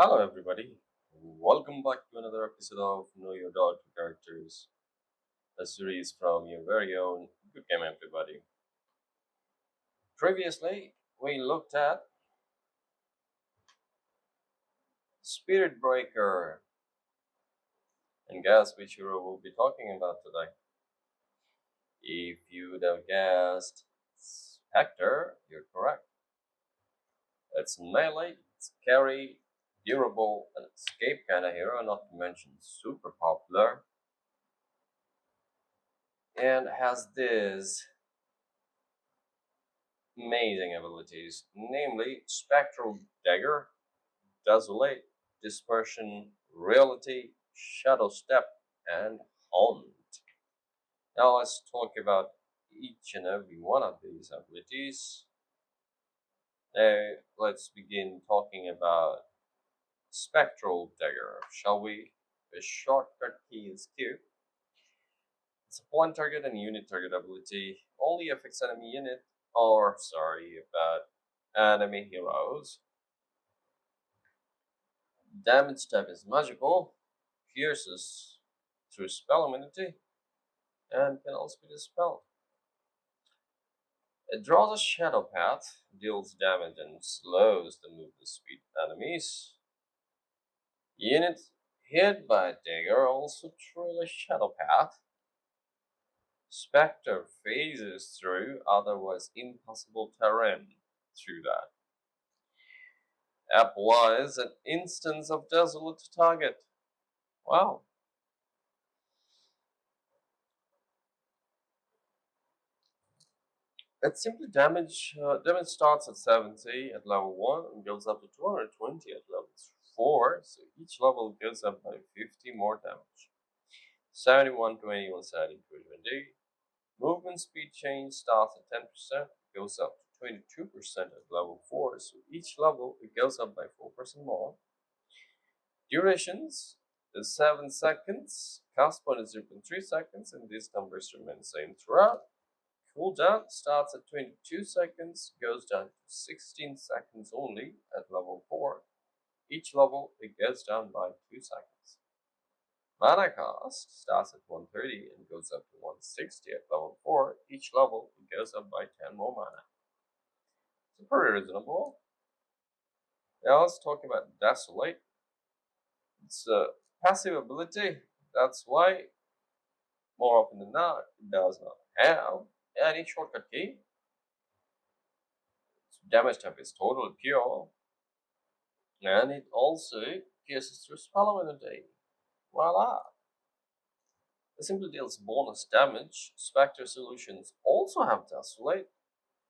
Hello, everybody. Welcome back to another episode of Know Your Dog Characters, a series from your very own Good Game, everybody. Previously, we looked at Spirit Breaker, and guess which hero we'll be talking about today. If you'd have guessed Spectre, you're correct. It's melee, it's carry, durable, and escape kind of hero, not to mention super popular, and has this amazing abilities, namely Spectral Dagger, Desolate, Dispersion, Reality, Shadow Step, and Haunt. Now let's talk about each and every one of these abilities. Now let's begin talking about Spectral Dagger, shall we? The shortcut key is Q. It's a point target and unit target ability, only affects enemy unit, or sorry about enemy heroes. Damage type is magical, pierces through spell immunity, and can also be dispelled. It draws a shadow path, deals damage, and slows the movement speed of enemies. Units hit by a dagger also trail a shadow path. Spectre phases through otherwise impossible terrain through that. Applies an instance of desolate to target. Wow. It's simply damage. Damage starts at 70 at level 1 and goes up to 220 at level 4. So each level goes up by 50 more damage. 71, 20, 170, 220. Movement speed change starts at 10%, goes up to 22% at level 4. So each level it goes up by 4% more. Durations is 7 seconds. Cast point is 0.3 seconds, and these numbers remain the same throughout. Cooldown starts at 22 seconds, goes down to 16 seconds only at level 4. Each level it goes down by 2 seconds. Mana cost starts at 130 and goes up to 160 at level 4. Each level it goes up by 10 more mana. So pretty reasonable. Now let's talk about Desolate. It's a passive ability. That's why more often than not it does not have any shortcut key. Damage type is totally pure, and it also pierces through spell immunity. Voila! It simply deals bonus damage. Spectre solutions also have Desolate,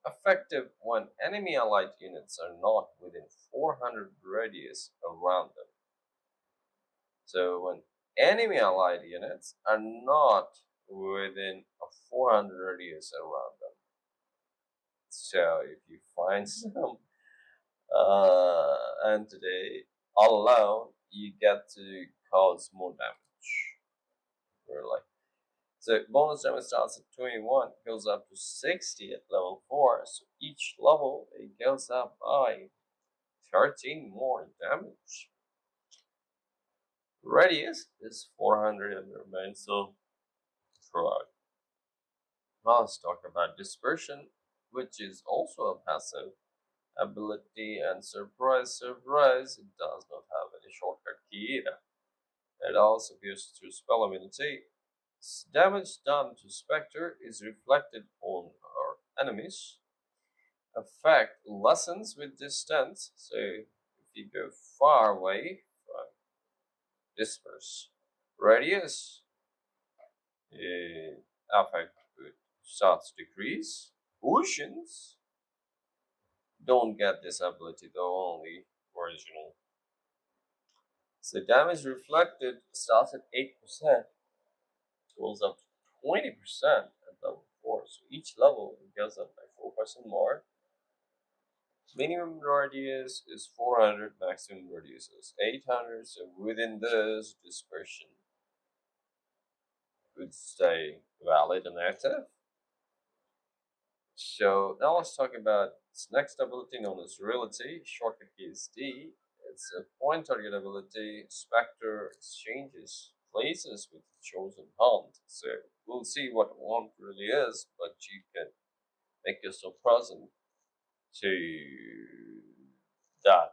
effective when enemy allied units are not within 400 radius around them. So when enemy allied units are not within a 400 radius around them. So if you find some entity all alone, you get to cause more damage. Really. So bonus damage starts at 21, goes up to 60 at level 4. So each level it goes up by 13 more damage. Radius is 400 and remains so throughout. Now let's talk about dispersion, which is also a passive ability, and surprise, surprise, it does not have any shortcut key either. It also appears through spell immunity. Damage done to Spectre is reflected on our enemies. Effect lessens with distance, so if you go far away from disperse radius, effect starts to decrease. Oceans don't get this ability though, only original. So damage reflected starts at 8%, goes up to 20% at level 4. So each level it goes up by 4% more. Minimum radius is 400, maximum radius is 800. So within this, dispersion would stay valid and active. So now let's talk about its next ability known as Reality. Shortcut key is D. It its point target ability, Spectre exchanges places with the chosen hunt. So we'll see what hunt really is, but you can make yourself present to that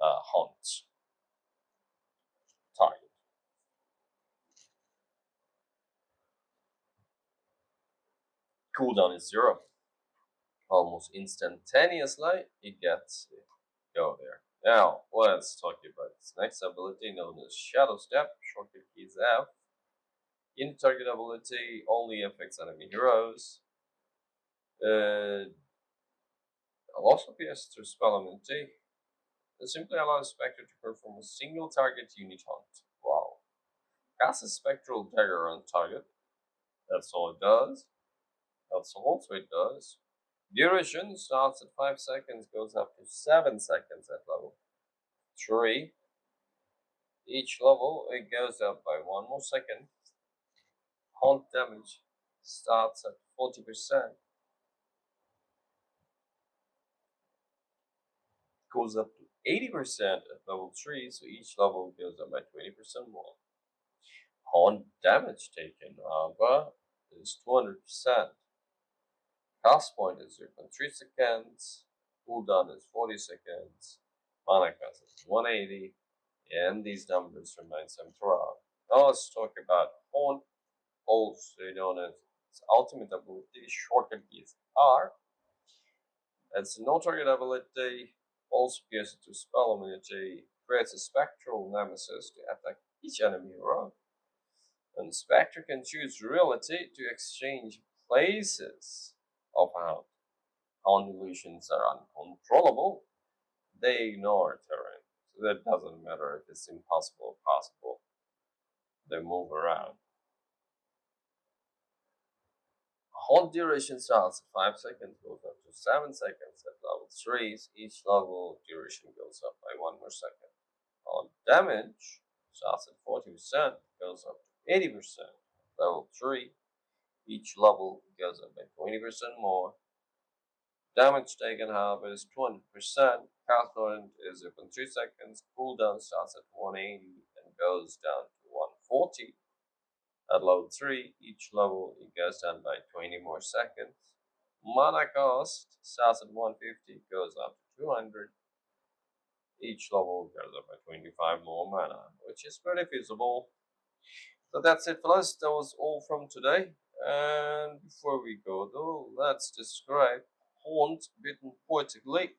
hunt target. Cooldown is 0. Almost instantaneously, it gets to go there. Now, let's talk about this next ability known as Shadow Step. Shortcut key is F. In target ability only affects enemy heroes. Also appears through spell immunity. It simply allows Spectre to perform a single target unit hunt. Wow. Cast a spectral dagger on target. That's all it does. That's also it does. Duration starts at 5 seconds, goes up to 7 seconds at level 3. Each level it goes up by 1 more second. Hunt damage starts at 40%. Goes up to 80% at level 3, so each level goes up by 20% more. Hunt damage taken, however, is 200%. Cast point is 0.3 seconds, cooldown is 40 seconds, mana cost is 180, and these numbers remain same throughout. Now let's talk about Haunt, also known as its ultimate ability. Shortcut keys R. It's a no-target ability, also pierces to spell immunity, creates a spectral nemesis to attack each enemy hero. And Spectre can choose reality to exchange places of Haunt. Haunt illusions are uncontrollable. They ignore terrain, so that doesn't matter if it's impossible or possible. They move around. Haunt duration starts at 5 seconds, goes up to 7 seconds at level 3. Each level duration goes up by 1 more second. Haunt damage starts at 40%, goes up to 80%. Level 3. Each level goes up by 20% more. Damage taken, however, is 200%. Cast point is 0.3 seconds. Cooldown starts at 180 and goes down to 140. At level 3, each level it goes down by 20 more seconds. Mana cost starts at 150, goes up to 200. Each level goes up by 25 more mana, which is pretty feasible. So that's it for us. That was all from today. And before we go though, let's describe Haunt written poetically.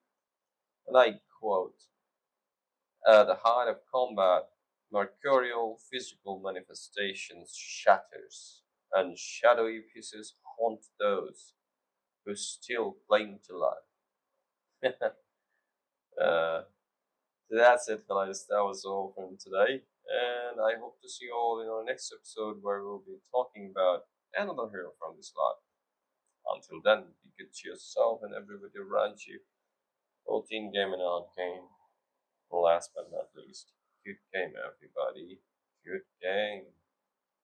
And I quote, at the height of combat, mercurial physical manifestations shatters, and shadowy pieces haunt those who still cling to life. That's it, guys. That was all from today. And I hope to see you all in our next episode where we'll be talking about another hero from this lot. Until then, be good to yourself and everybody around you, both in game and out game. Last but not least, good game, everybody. Good game.